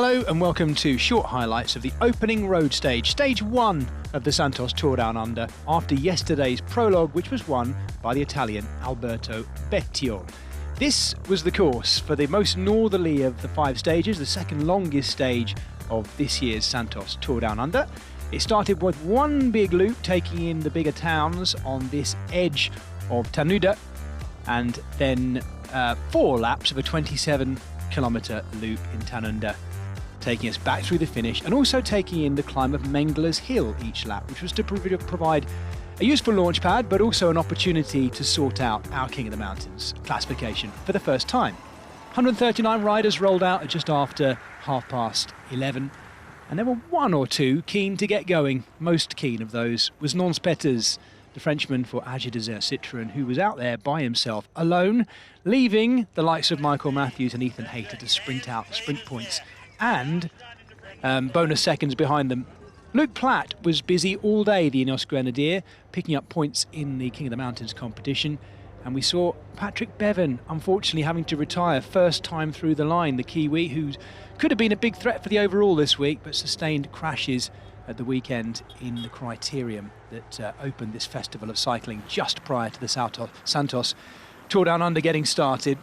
Hello and welcome to short highlights of the opening road stage, stage 1 of the Santos Tour Down Under, after yesterday's prologue, which was won by the Italian Alberto Bettiol. This was the course for the most northerly of the 5 stages, the second longest stage of this year's Santos Tour Down Under. It started with one big loop taking in the bigger towns on this edge of Tanuda, and then 4 laps of a 27-kilometre loop in Tanunda, taking us back through the finish and also taking in the climb of Mengler's Hill each lap, which was to provide a useful launch pad but also an opportunity to sort out our King of the Mountains classification for the first time. 139 riders rolled out at just after 11:30, and there were one or two keen to get going. Most keen of those was Nons Peters, the Frenchman for AG Desert Citroën, who was out there by himself, alone, leaving the likes of Michael Matthews and Ethan Hayter to sprint out the sprint points and bonus seconds behind them. Luke Platt was busy all day, the Ineos Grenadier, picking up points in the King of the Mountains competition. And we saw Patrick Bevan, unfortunately, having to retire first time through the line, the Kiwi, who could have been a big threat for the overall this week, but sustained crashes at the weekend in the Criterium that opened this festival of cycling just prior to the Santos Tour Down Under getting started.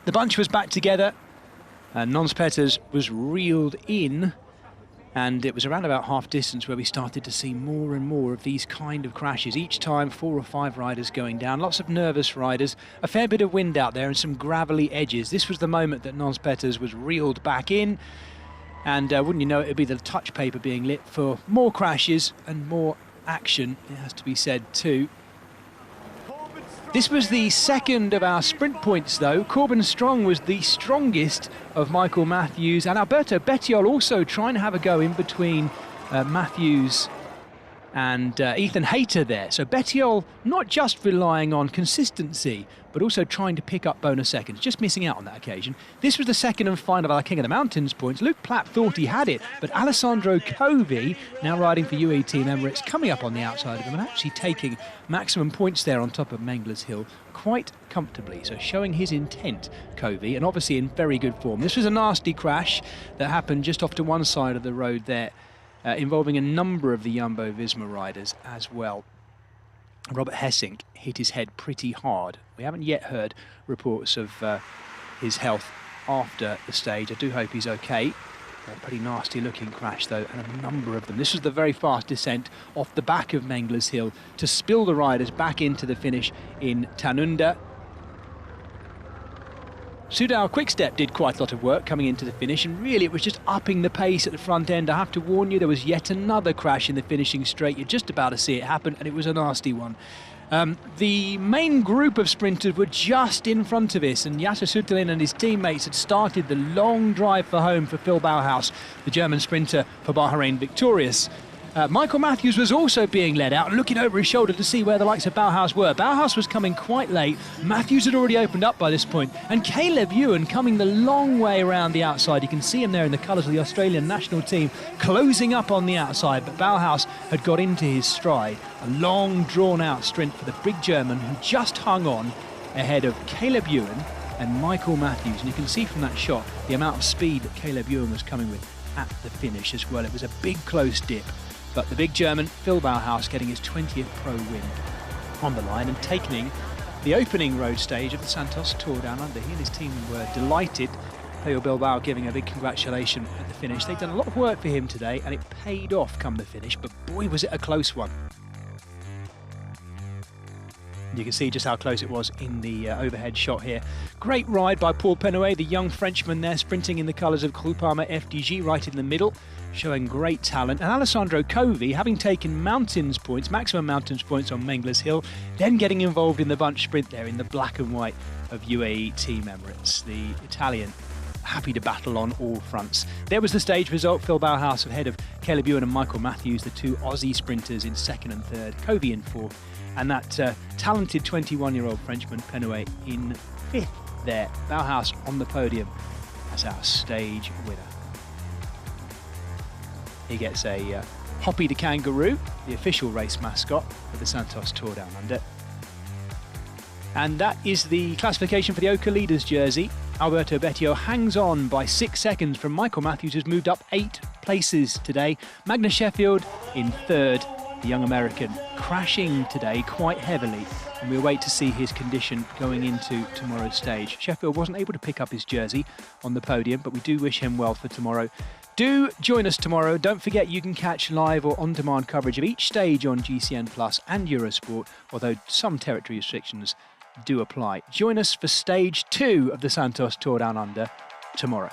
The bunch was back together. Nons Peters was reeled in, and it was around about half distance where we started to see more and more of these kind of crashes. Each time 4 or 5 riders going down, lots of nervous riders, a fair bit of wind out there and some gravelly edges. This was the moment that Nons Peters was reeled back in, and wouldn't you know it, it'd be the touch paper being lit for more crashes and more action, it has to be said too. This was the second of our sprint points though. Corbin Strong was the strongest of Michael Matthews, and Alberto Bettiol also trying to have a go in between Matthews and Ethan Hayter there. So Bettiol not just relying on consistency, but also trying to pick up bonus seconds, just missing out on that occasion. This was the second and final of our King of the Mountains points. Luke Platt thought he had it, but Alessandro Covi, now riding for UAE Team Emirates, coming up on the outside of him and actually taking maximum points there on top of Mengler's Hill quite comfortably. So showing his intent, Covi, and obviously in very good form. This was a nasty crash that happened just off to one side of the road there, involving a number of the Jumbo-Visma riders as well. Robert Hessink hit his head pretty hard. We haven't yet heard reports of his health after the stage. I do hope he's okay. A pretty nasty looking crash though, and a number of them. This was the very fast descent off the back of Mengler's Hill to spill the riders back into the finish in Tanunda. Soudal Quickstep did quite a lot of work coming into the finish, and really it was just upping the pace at the front end. I have to warn you, there was yet another crash in the finishing straight. You're just about to see it happen, and it was a nasty one. The main group of sprinters were just in front of us, and Jasser Sütterlin and his teammates had started the long drive for home for Phil Bauhaus, the German sprinter for Bahrain Victorious. Michael Matthews was also being led out and looking over his shoulder to see where the likes of Bauhaus were. Bauhaus was coming quite late. Matthews had already opened up by this point. And Caleb Ewan coming the long way around the outside. You can see him there in the colours of the Australian national team, closing up on the outside. But Bauhaus had got into his stride. A long, drawn-out sprint for the big German who just hung on ahead of Caleb Ewan and Michael Matthews. And you can see from that shot the amount of speed that Caleb Ewan was coming with at the finish as well. It was a big, close dip. But the big German, Phil Bauhaus, getting his 20th pro win on the line and taking the opening road stage of the Santos Tour Down Under. He and his team were delighted. Pello Bilbao giving a big congratulation at the finish. They've done a lot of work for him today, and it paid off come the finish, but boy was it a close one. You can see just how close it was in the overhead shot here. Great ride by Paul Penouet, the young Frenchman there, sprinting in the colours of Groupama FDG right in the middle, showing great talent. And Alessandro Covi, having taken mountains points, maximum mountains points on Mengler's Hill, then getting involved in the bunch sprint there in the black and white of UAE Team Emirates. The Italian happy to battle on all fronts. There was the stage result. Phil Bauhaus ahead of Caleb Ewan and Michael Matthews, the two Aussie sprinters in second and third, Covi in fourth, and that talented 21-year-old Frenchman Penouet in fifth there. Bauhaus on the podium as our stage winner. He gets a Hoppy the Kangaroo, the official race mascot for the Santos Tour Down Under. And that is the classification for the Oka Leaders jersey. Alberto Bettiol hangs on by 6 seconds from Michael Matthews, who's moved up 8 places today. Magnus Sheffield in third, the young American, crashing today quite heavily, and we'll wait to see his condition going into tomorrow's stage. Sheffield wasn't able to pick up his jersey on the podium, but we do wish him well for tomorrow. Do join us tomorrow. Don't forget you can catch live or on-demand coverage of each stage on GCN Plus and Eurosport, although some territory restrictions do apply. Join us for stage 2 of the Santos Tour Down Under tomorrow.